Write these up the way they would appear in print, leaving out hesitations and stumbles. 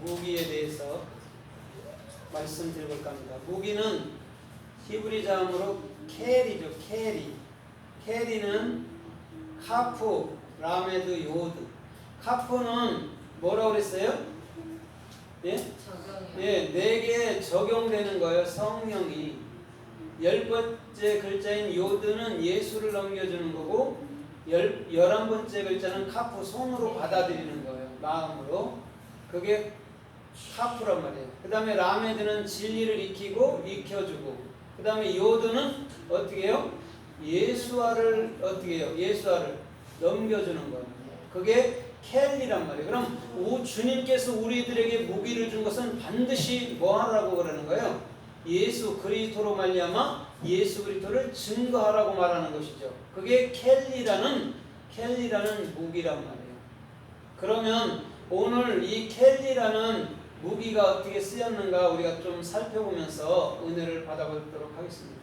무기에 대해서 말씀드려볼까 합니다. 무기는 히브리 자음으로 캐리죠. 캐리는 카프, 라메드, 요드. 카프는 뭐라고 그랬어요? 예? 예, 4개 적용되는 거예요. 성령이. 10번째 글자인 요드는 예수를 넘겨주는 거고 11번째 글자는 카프, 손으로 받아들이는 거예요. 마음으로. 그게 카프란 말이에요. 그 다음에 라메드는 진리를 익혀주고 그 다음에 요드는 어떻게 해요? 예수화를 어떻게 해요? 예수화를 넘겨주는 거예요. 그게 켈리란 말이에요. 그럼 주님께서 우리들에게 무기를 준 것은 반드시 뭐 하라고 그러는 거예요? 예수 그리스도로 말미암아 예수 그리스도를 증거하라고 말하는 것이죠. 그게 켈리라는 무기란 말이에요. 그러면 오늘 이 켈리라는 무기가 어떻게 쓰였는가 우리가 좀 살펴보면서 은혜를 받아보도록 하겠습니다.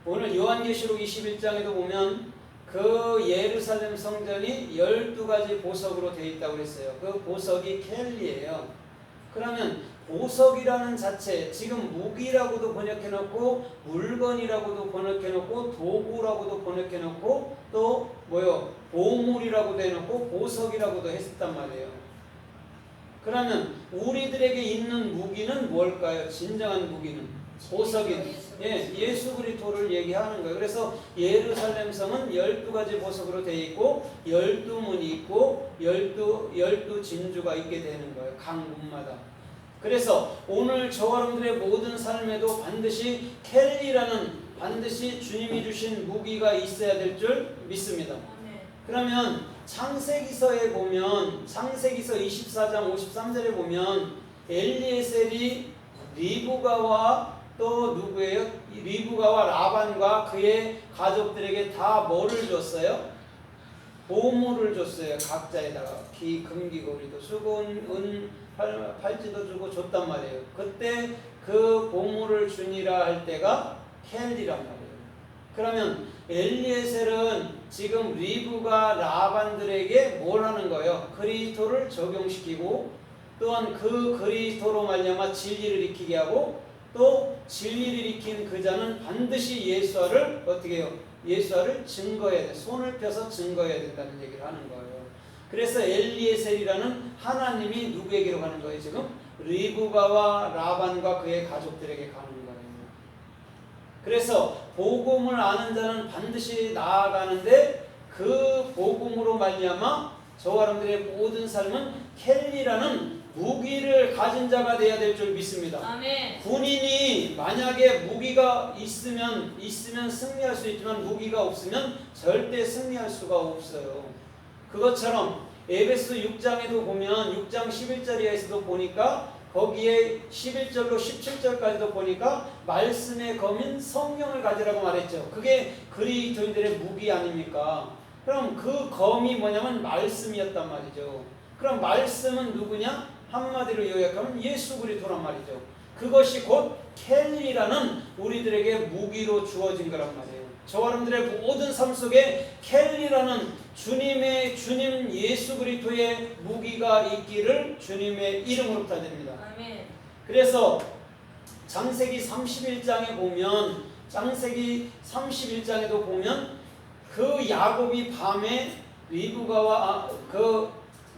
오늘 요한계시록 21장에도 보면 그 예루살렘 성전이 12가지 보석으로 되어 있다고 그랬어요. 그 보석이 켈리예요. 그러면 보석이라는 자체, 지금 무기라고도 번역해놓고 물건이라고도 번역해놓고 도구라고도 번역해놓고 또 뭐요? 보물이라고도 해놓고 보석이라고도 했었단 말이에요. 그러면 우리들에게 있는 무기는 뭘까요? 진정한 무기는 보석인 예수 그리스도를 얘기하는 거예요. 그래서 예루살렘 성은 12가지 보석으로 되어 있고 12문이 있고 12 진주가 있게 되는 거예요. 각 문마다. 그래서 오늘 저와 여러분들의 모든 삶에도 반드시 켈리라는 반드시 주님이 주신 무기가 있어야 될 줄 믿습니다. 그러면 창세기서에 보면 창세기서 24장 53절에 보면 엘리에셀이 리브가와 또 누구예요? 리브가와 라반과 그의 가족들에게 다 뭐를 줬어요? 보물을 줬어요. 각자에다가 기, 금기고리도 주고 은, 팔찌도 주고 줬단 말이에요. 그때 그 보물을 주니라 할 때가 켈리란 말이에요. 그러면 엘리에셀은 지금 리브가 라반들에게 뭘 하는 거예요? 그리스도를 적용시키고 또한 그 그리스도로 말미암아 진리를 익히게 하고 또 진리를 익힌 그 자는 반드시 예수화를 어떻게 해요? 예수화를 증거해야 돼. 손을 펴서 증거해야 된다는 얘기를 하는 거예요. 그래서 엘리에셀이라는 하나님이 누구에게로 가는 거예요? 지금 리브가와 라반과 그의 가족들에게 가는 거예요. 그래서 복음을 아는 자는 반드시 나아가는데 그 복음으로 말미암아 저와 여러분들의 모든 삶은 켈리라는 무기를 가진 자가 되어야 될 줄 믿습니다. 아멘. 군인이 만약에 무기가 있으면 승리할 수 있지만 무기가 없으면 절대 승리할 수가 없어요. 그것처럼 에베소 6장에도 보면 6장 11절에서도 보니까 거기에 11절로 17절까지도 보니까 말씀의 검인 성령을 가지라고 말했죠. 그게 그리스도인들의 무기 아닙니까? 그럼 그 검이 뭐냐면 말씀이었단 말이죠. 그럼 말씀은 누구냐? 한마디로 요약하면 예수 그리스도란 말이죠. 그것이 곧 켈리라는 우리들에게 무기로 주어진 거란 말이에요. 저와 여러분들의 모든 삶 속에 켈리라는 주님 예수 그리스도의 무기가 있기를 주님의 이름으로 부탁드립니다. 아멘. 그래서 창세기 31장에 보면 그 야곱이 밤에 리브가와 그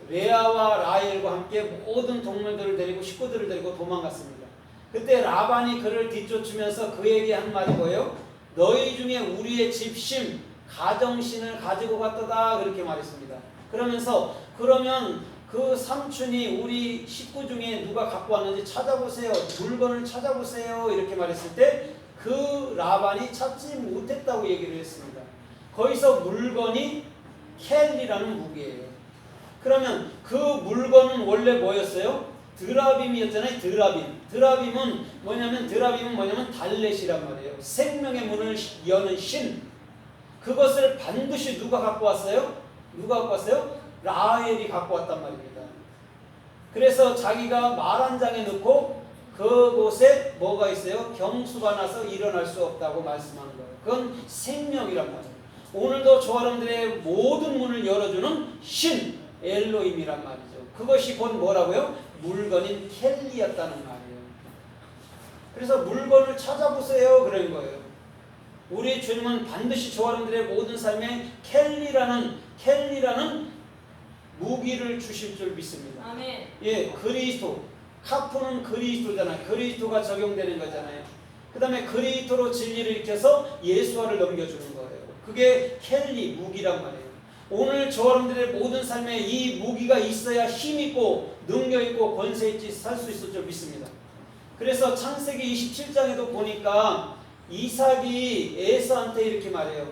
레아와 라헬과 함께 모든 동물들을 데리고 식구들을 데리고 도망갔습니다. 그때 라반이 그를 뒤쫓으면서 그에게 한 말이 뭐예요? 너희 중에 우리의 집신 가정신을 가지고 갔다다 그렇게 말했습니다. 그러면서 그러면 그 삼촌이 우리 식구 중에 누가 갖고 왔는지 찾아보세요. 물건을 찾아보세요. 이렇게 말했을 때 그 라반이 찾지 못했다고 얘기를 했습니다. 거기서 물건이 켈리라는 무기예요. 그러면 그 물건은 원래 뭐였어요? 드라빔이었잖아요. 드라빔은 뭐냐면 달렛이란 말이에요. 생명의 문을 여는 신. 그것을 반드시 누가 갖고 왔어요? 라헬이 갖고 왔단 말입니다. 그래서 자기가 말 한 장에 넣고 그곳에 뭐가 있어요? 경수가 나서 일어날 수 없다고 말씀하는 거예요. 그건 생명이란 말이에요. 오늘도 저와 여러분들의 모든 문을 열어주는 신 엘로힘이란 말이죠. 그것이 곧 뭐라고요? 물건인 켈리였다는 말이에요. 그래서 물건을 찾아보세요 그런 거예요. 우리 주님은 반드시 저 사람들의 모든 삶에 켈리라는 무기를 주실 줄 믿습니다. 아멘. 예, 그리스도. 카프는 그리스도잖아요. 그리스도가 적용되는 거잖아요. 그 다음에 그리스도로 진리를 익혀서 예수화를 넘겨주는 거예요. 그게 켈리, 무기란 말이에요. 오늘 저 사람들의 모든 삶에 이 무기가 있어야 힘있고 능력있고 권세있지 살 수 있을 줄 믿습니다. 그래서 창세기 27장에도 보니까 이삭이 에서한테 이렇게 말해요.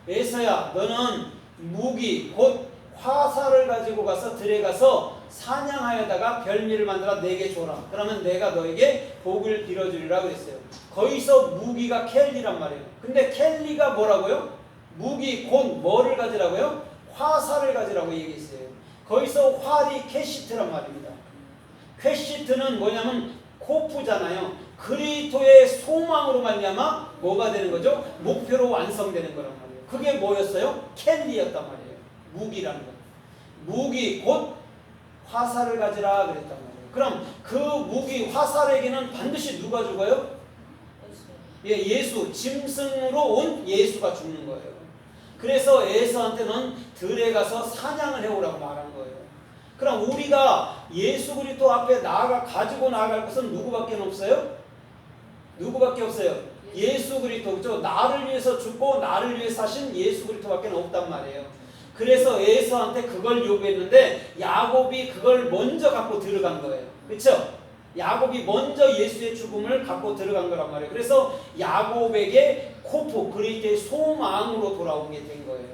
에서야, 너는 무기 곧 화살을 가지고 가서 들에 가서 사냥하여다가 별미를 만들어 내게 줘라. 그러면 내가 너에게 복을 빌어주리라 그랬어요. 거기서 무기가 켈리란 말이에요. 근데 켈리가 뭐라고요? 무기 곧 뭐를 가지라고요? 화살을 가지라고 얘기했어요. 거기서 활이 캐시트란 말입니다. 캐시트는 뭐냐면 코프잖아요. 그리스도의 소망으로 말미암아 뭐가 되는 거죠? 목표로 완성되는 거란 말이에요. 그게 뭐였어요? 켈리였단 말이에요. 무기라는 거. 무기 곧 화살을 가지라 그랬단 말이에요. 그럼 그 무기 화살에게는 반드시 누가 죽어요? 예, 예수. 짐승으로 온 예수가 죽는 거예요. 그래서 에서한테는 들에 가서 사냥을 해오라고 말한 거예요. 그럼 우리가 예수 그리스도 앞에 가지고 나아갈 것은 누구밖에 없어요? 누구밖에 없어요? 예수 그리스도. 그렇죠? 나를 위해서 죽고 나를 위해서 사신 예수 그리스도밖에 없단 말이에요. 그래서 에서한테 그걸 요구했는데 야곱이 그걸 먼저 갖고 들어간 거예요. 그렇죠? 야곱이 먼저 예수의 죽음을 갖고 들어간 거란 말이에요. 그래서 야곱에게 코프, 그리스도의 소망으로 돌아온 게 된 거예요.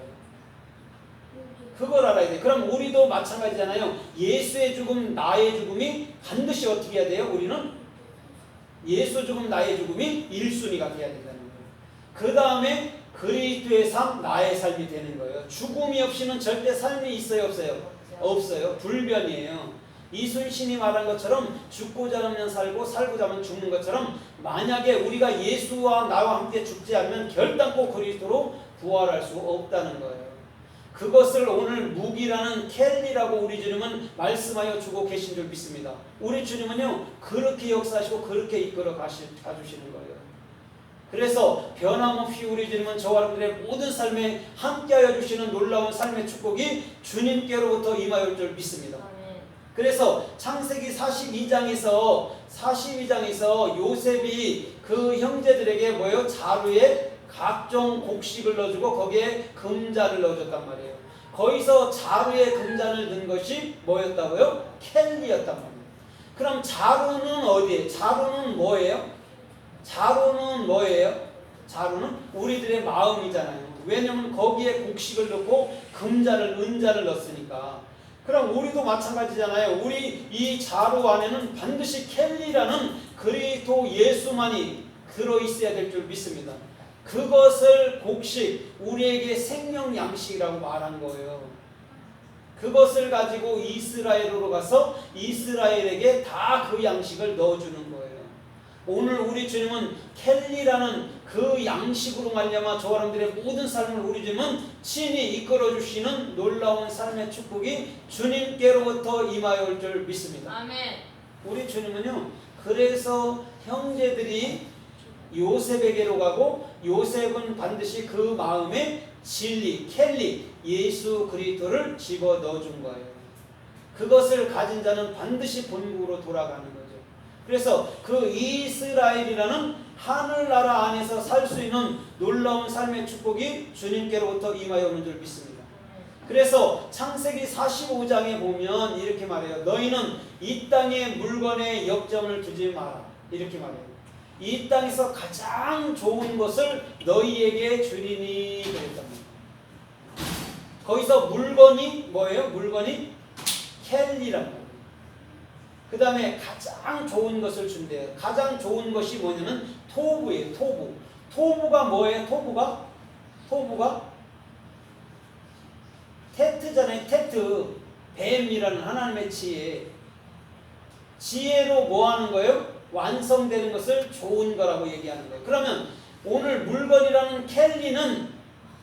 그걸 알아야 돼요. 그럼 우리도 마찬가지잖아요. 예수의 죽음, 나의 죽음이 반드시 어떻게 해야 돼요? 우리는 예수 죽음, 나의 죽음이 1순위가 돼야 된다는 거예요. 그 다음에 그리스도의 삶, 나의 삶이 되는 거예요. 죽음이 없이는 절대 삶이 있어요, 없어요? 없어요. 불변이에요. 이순신이 말한 것처럼 죽고자 하면 살고 살고자 하면 죽는 것처럼 만약에 우리가 예수와 나와 함께 죽지 않으면 결단코 그리스도로 부활할 수 없다는 거예요. 그것을 오늘 무기라는 켈리라고 우리 주님은 말씀하여 주고 계신 줄 믿습니다. 우리 주님은요 그렇게 역사하시고 그렇게 이끌어 가주시는 거예요. 그래서 변함없이 우리 주님은 저와 여러분들의 모든 삶에 함께하여 주시는 놀라운 삶의 축복이 주님께로부터 임하여 줄 믿습니다. 그래서 창세기 42장에서 요셉이 그 형제들에게 뭐예요? 자루에 각종 곡식을 넣어주고 거기에 금자를 넣어줬단 말이에요. 거기서 자루에 금자를 넣은 것이 뭐였다고요? 켈리였단 말이에요. 그럼 자루는 어디에? 자루는 뭐예요? 자루는 우리들의 마음이잖아요. 왜냐하면 거기에 곡식을 넣고 금자를, 은자를 넣었으니까. 그럼 우리도 마찬가지잖아요. 우리 이 자루 안에는 반드시 켈리라는 그리스도 예수만이 들어있어야 될 줄 믿습니다. 그것을 곡식, 우리에게 생명 양식이라고 말한 거예요. 그것을 가지고 이스라엘로 가서 이스라엘에게 다 그 양식을 넣어주는 거예요. 오늘 우리 주님은 켈리라는 그 양식으로 말미암아 저 사람들의 모든 삶을 우리 주님은 친히 이끌어 주시는 놀라운 삶의 축복이 주님께로부터 임하여 올 줄 믿습니다. 아멘. 우리 주님은요 그래서 형제들이 요셉에게로 가고 요셉은 반드시 그 마음에 진리, 켈리, 예수 그리스도를 집어 넣어준 거예요. 그것을 가진 자는 반드시 본국으로 돌아가는 거예요. 그래서 그 이스라엘이라는 하늘나라 안에서 살 수 있는 놀라운 삶의 축복이 주님께로부터 임하여 오는 줄 믿습니다. 그래서 창세기 45장에 보면 이렇게 말해요. 너희는 이 땅의 물건에 역점을 두지 마라. 이렇게 말해요. 이 땅에서 가장 좋은 것을 너희에게 주리니 그랬답니다. 거기서 물건이 뭐예요? 물건이 켈리란 말이에요. 그 다음에 가장 좋은 것을 준대요. 가장 좋은 것이 뭐냐면 토부예요. 토부. 토부가 뭐예요? 토부가 테트잖아요. 테트. 뱀이라는 하나님의 지혜로 뭐 하는 거예요? 완성되는 것을 좋은 거라고 얘기하는 거예요. 그러면 오늘 물건이라는 켈리는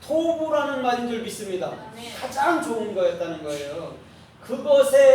토부라는 말인 줄 믿습니다. 가장 좋은 거였다는 거예요. 그것에